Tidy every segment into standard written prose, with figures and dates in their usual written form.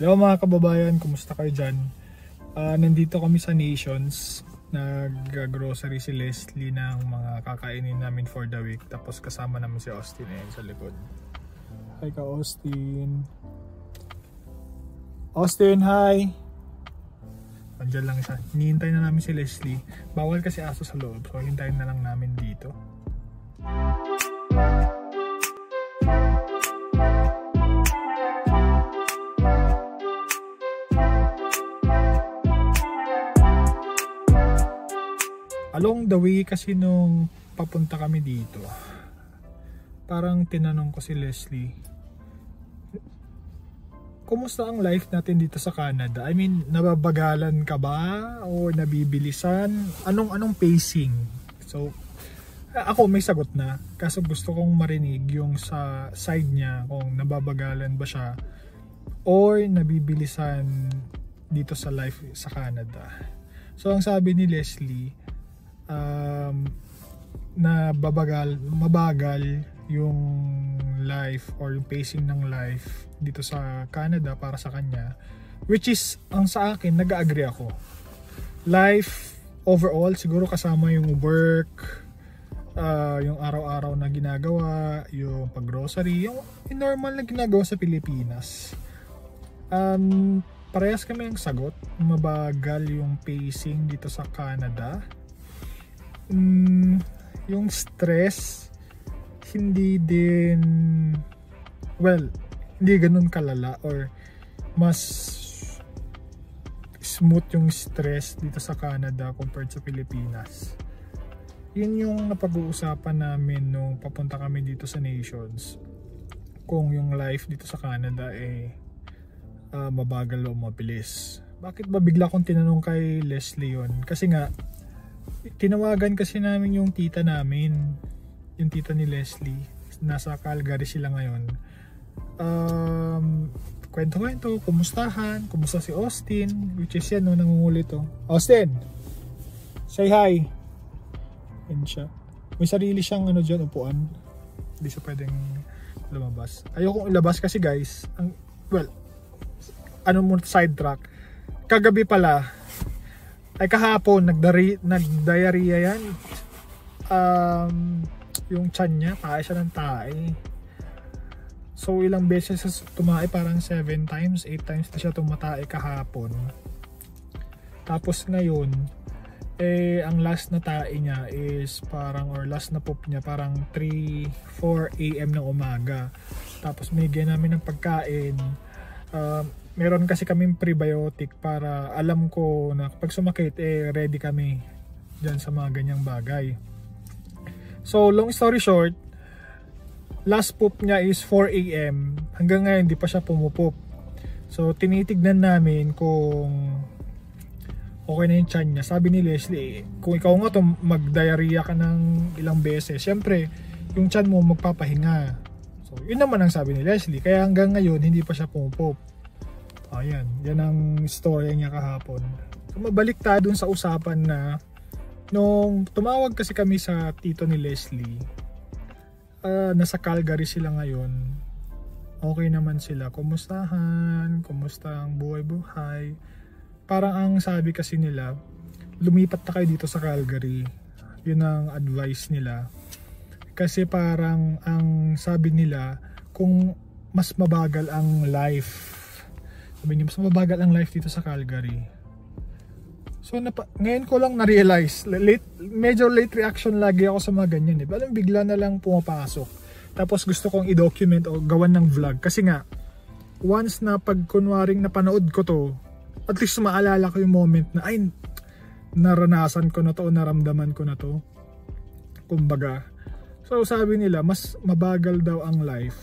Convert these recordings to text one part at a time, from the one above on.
Hello mga kababayan, kumusta kayo dyan? Nandito kami sa Nations. Nag-grocery si Leslie ng mga kakainin namin for the week. Tapos kasama naman si Austin sa likod. Hi ka Austin. Austin, hi! Andiyan lang siya. Hinihintay na namin si Leslie. Bawal kasi aso sa loob, so hintayin na lang namin dito. Along the way kasi nung papunta kami dito, parang tinanong ko si Leslie, kumusta ang life natin dito sa Canada? I mean, nababagalan ka ba? O nabibilisan? Anong pacing? So, ako may sagot na. Kaso gusto kong marinig yung sa side niya kung nababagalan ba siya or nabibilisan dito sa life sa Canada. So, ang sabi ni Leslie, na mabagal yung life or yung pacing ng life dito sa Canada para sa kanya, which is ang sa akin nag-agree ako. Life overall siguro kasama yung work, yung araw-araw na ginagawa, yung pag-grocery, yung normal na ginagawa sa Pilipinas. Parehas kami ang sagot, mabagal yung pacing dito sa Canada. Yung stress hindi din, well, hindi ganun kalala or mas smooth yung stress dito sa Canada compared sa Pilipinas. Yun yung napag-uusapan namin nung papunta kami dito sa Nations, kung yung life dito sa Canada mabagal o mabilis. Bakit ba bigla kong tinanong kay Leslie yun? Kasi nga tinawagan kasi namin yung tita namin, yung tita ni Leslie. Nasa Calgary sila ngayon. Kwento-kwento, kumustahan, kumusta si Austin, which is yan, nangungulit to. Austin, say hi. Yan siya. May sarili siyang dyan, upuan. Hindi siya pwedeng lumabas. Ayokong ilabas kasi guys, sidetrack. Kagabi pala, kahapon nagdiarrhea yan. Yung tiyan niya, tae siya ng tae. So ilang beses tumae, parang 7 times, 8 times na siya tumatae kahapon. Tapos ngayon, ang last na tae niya is parang, or last na poop niya parang 3-4 AM ng umaga. Tapos binigyan namin ng pagkain. Meron kasi kaming prebiotic para alam ko na kapag sumakit ready kami dyan sa mga ganyang bagay. So long story short, last poop niya is 4 AM. Hanggang ngayon di pa siya pumupoop. So tinitignan namin kung okay na yung tiyan niya. Sabi ni Leslie, kung ikaw nga mag-diarrhea ka ng ilang beses, syempre yung tiyan mo magpapahinga. So yun naman ang sabi ni Leslie. Kaya hanggang ngayon hindi pa siya pumupoop. Ayan, yan ang story niya kahapon. So, mabalik tayo dun sa usapan na nung tumawag kasi kami sa tito ni Leslie, nasa Calgary sila ngayon. Okay naman sila, kumustahan, kumusta ang buhay-buhay. Parang ang sabi kasi nila, lumipat na kayo dito sa Calgary. Yun ang advice nila. Kasi parang ang sabi nila, kung mas mabagal ang life, sabi niyo, mas mabagal ang life dito sa Calgary. So ngayon ko lang na-realize, medyo late reaction lagi ako sa mga ganyan. Parang bigla na lang pumapasok. Tapos gusto kong i-document o gawan ng vlog. Kasi nga, once na pag kunwaring napanood ko to, at least maalala ko yung moment na, ay, naranasan ko na to o naramdaman ko na to. Kumbaga. So sabi nila, mas mabagal daw ang life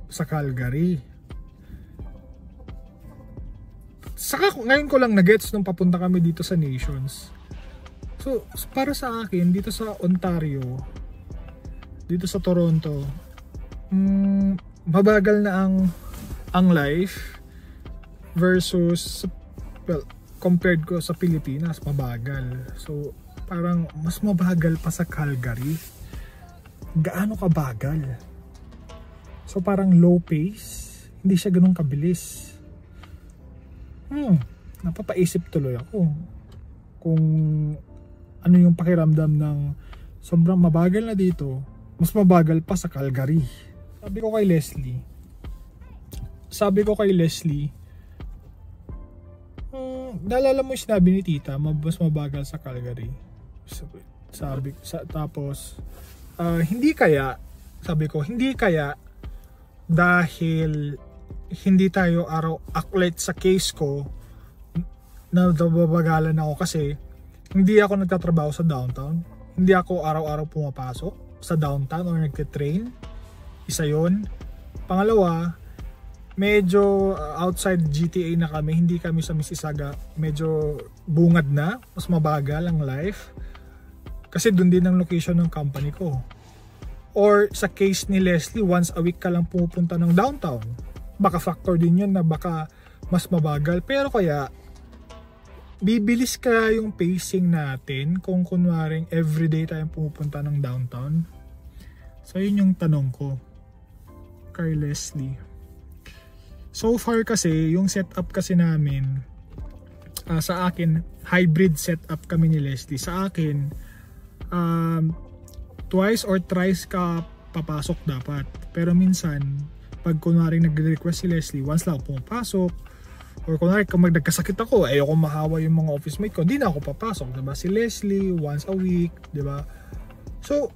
sa Calgary. Saka ngayon ko lang na-gets nung papunta kami dito sa Nations. So para sa akin dito sa Ontario, dito sa Toronto, mabagal na ang life versus, well, compared ko sa Pilipinas, mabagal. So parang mas mabagal pa sa Calgary. Gaano kabagal? So parang low pace, hindi siya ganun kabilis. napapaisip tuloy ako kung ano yung pakiramdam ng sobrang mabagal na dito, mas mabagal pa sa Calgary. Sabi ko kay Leslie, naalala mo yung sinabi ni tita, mas mabagal sa Calgary. Tapos hindi kaya, sabi ko, hindi kaya dahil hindi tayo aklet sa case ko na nababagalan ako kasi hindi ako nagtatrabaho sa downtown. Hindi ako araw-araw pumapasok sa downtown or nagtitrain. Isa yun. Pangalawa, medyo outside GTA na kami, hindi kami sa Mississauga, medyo bungad na, mas mabagal ang life. Kasi dun din ang location ng company ko. Or sa case ni Leslie, once a week ka lang pumupunta ng downtown. Baka factor din yun na baka mas mabagal. Pero kaya, bibilis kaya yung pacing natin kung kunwaring everyday tayong pumupunta ng downtown? So yun yung tanong ko kay Leslie. So far kasi, yung setup kasi namin, sa akin, hybrid setup kami ni Leslie. Sa akin, twice or thrice ka papasok dapat. Pero minsan, pag kunwari nag-request si Leslie, once lang pumapasok. Or kunwari kung nagkasakit ako, ayoko mahawa yung mga office mate ko, hindi na ako papasok, diba? Si Leslie, once a week, diba? So,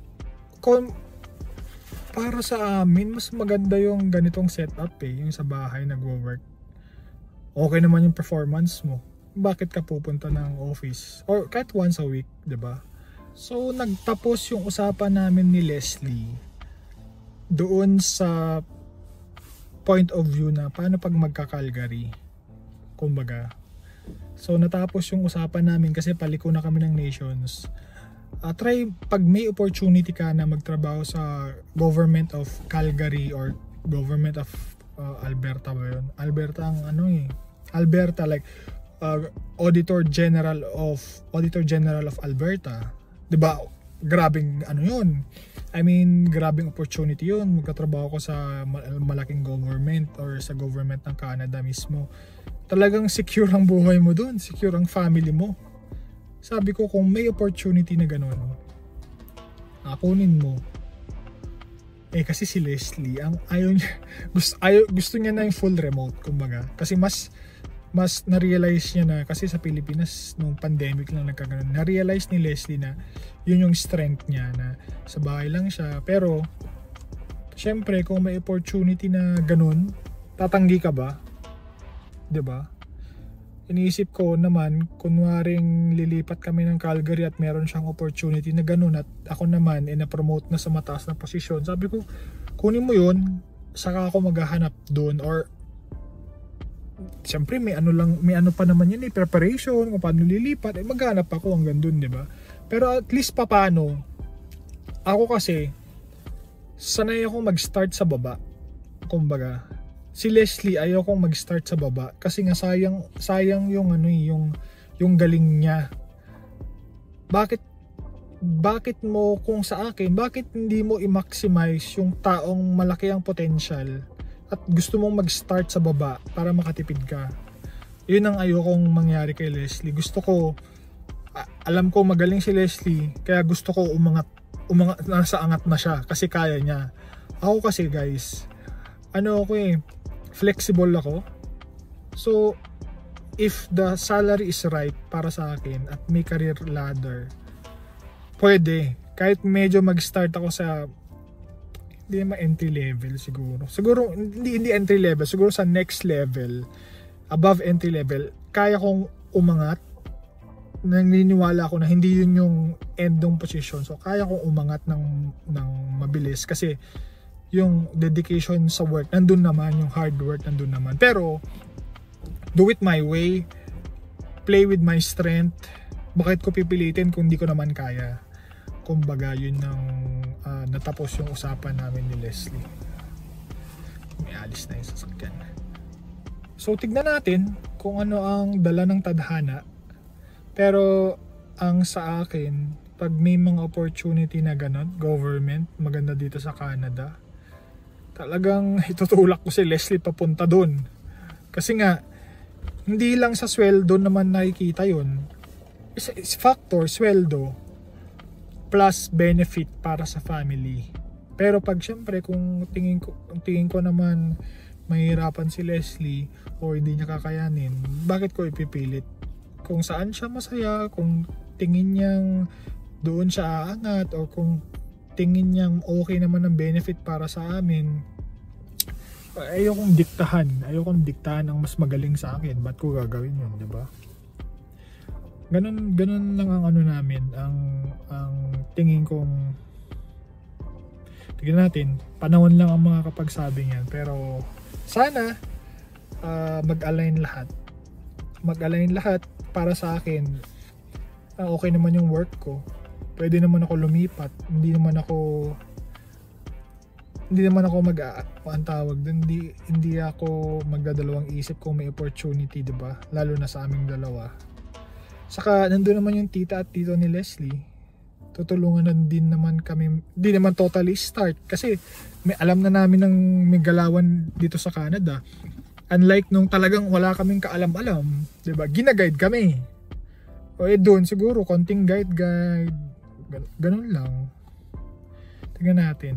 para sa amin, mas maganda yung ganitong setup yung sa bahay nagwo-work. Okay naman yung performance mo. Bakit ka pupunta ng office? Or kahit once a week, diba? So, nagtapos yung usapan namin ni Leslie doon sa point of view na paano pag magka-Calgary. Kumbaga. So, natapos yung usapan namin kasi paliko na kami ng nations. Try, pag may opportunity ka na magtrabaho sa government of Calgary or government of Alberta ba yun? Alberta ang Alberta, like Auditor General of Alberta. Diba? Grabing yun. I mean, grabing opportunity yun. Magkatrabaho ko sa malaking government or sa government ng Canada mismo. Talagang secure ang buhay mo dun. Secure ang family mo. Sabi ko, kung may opportunity na gano'n, kunin mo. Kasi si Leslie, ang gusto niya na yung full remote, kumbaga. Kasi mas na-realize niya na, kasi sa Pilipinas, nung pandemic lang nagkaganon, na-realize ni Leslie na yun yung strength niya, na sa bahay lang siya. Pero, syempre, kung may opportunity na gano'n, tatanggi ka ba? 'Di ba? Iniisip ko naman, kunwaring lilipat kami ng Calgary at meron siyang opportunity na ganun at ako naman na-promote na sa mataas na posisyon. Sabi ko, kunin mo yun, saka ako maghahanap doon. Or siyempre may ano pa naman yun, preparation kung paano lilipat, maghanap ako hanggang doon, di ba? Pero at least paano, ako kasi sanay ako mag-start sa baba. Kumbaga, si Leslie ayaw kong mag-start sa baba kasi nga sayang yung yung galing niya. Bakit mo, kung sa akin, bakit hindi mo i-maximize yung taong malaki ang potential at gusto mong mag-start sa baba para makatipid ka? Yun ang ayokong mangyari kay Leslie. Gusto ko, alam ko magaling si Leslie, kaya gusto ko umangat, nasa angat na siya kasi kaya niya. Ako kasi guys, flexible ako. So, if the salary is right para sa akin at may career ladder, pwede. Kahit medyo mag-start ako sa, hindi naman entry level siguro. Siguro, hindi entry level. Siguro sa next level, above entry level, kaya kong umangat. Naniniwala ako na hindi yun yung end ng position. So, kaya kong umangat ng mabilis kasi yung dedication sa work nandun naman, yung hard work nandun naman. Pero do it my way, play with my strength. Bakit ko pipilitin kung di ko naman kaya? Kumbaga yun ang natapos yung usapan namin ni Leslie. May alis na yung sasakyan. So tignan natin kung ano ang dala ng tadhana. Pero ang sa akin, pag may mga opportunity na ganon, government, maganda dito sa Canada, talagang itutulak ko si Leslie papunta doon. Kasi nga, hindi lang sa sweldo naman nakikita yun. Is factor, sweldo plus benefit para sa family. Pero pag syempre kung tingin ko naman mahirapan si Leslie o hindi niya kakayanin, bakit ko ipipilit? Kung saan siya masaya, kung tingin niyang doon siya aangat, o kung tingin niyang okay naman ang benefit para sa amin, ayokong diktahan ang mas magaling sa akin. Ba't ko gagawin yun, di ba? Ganun lang ang ano namin, ang tingin kong, tignan natin, panahon lang ang mga kapagsabi niyan. Pero sana mag-align lahat para sa akin. Okay naman yung work ko, pwede naman ako lumipat, hindi naman ako hindi ako magdadalawang isip kung may opportunity, diba? Lalo na sa aming dalawa. Saka nandun naman yung tita at tito ni Leslie, tutulungan na din naman kami, di naman totally start kasi alam na namin ng may galawan dito sa Canada. Unlike nung talagang wala kaming kaalam-alam, diba? Gina-guide kami. O doon siguro konting guide. Ganun lang. Tingnan natin.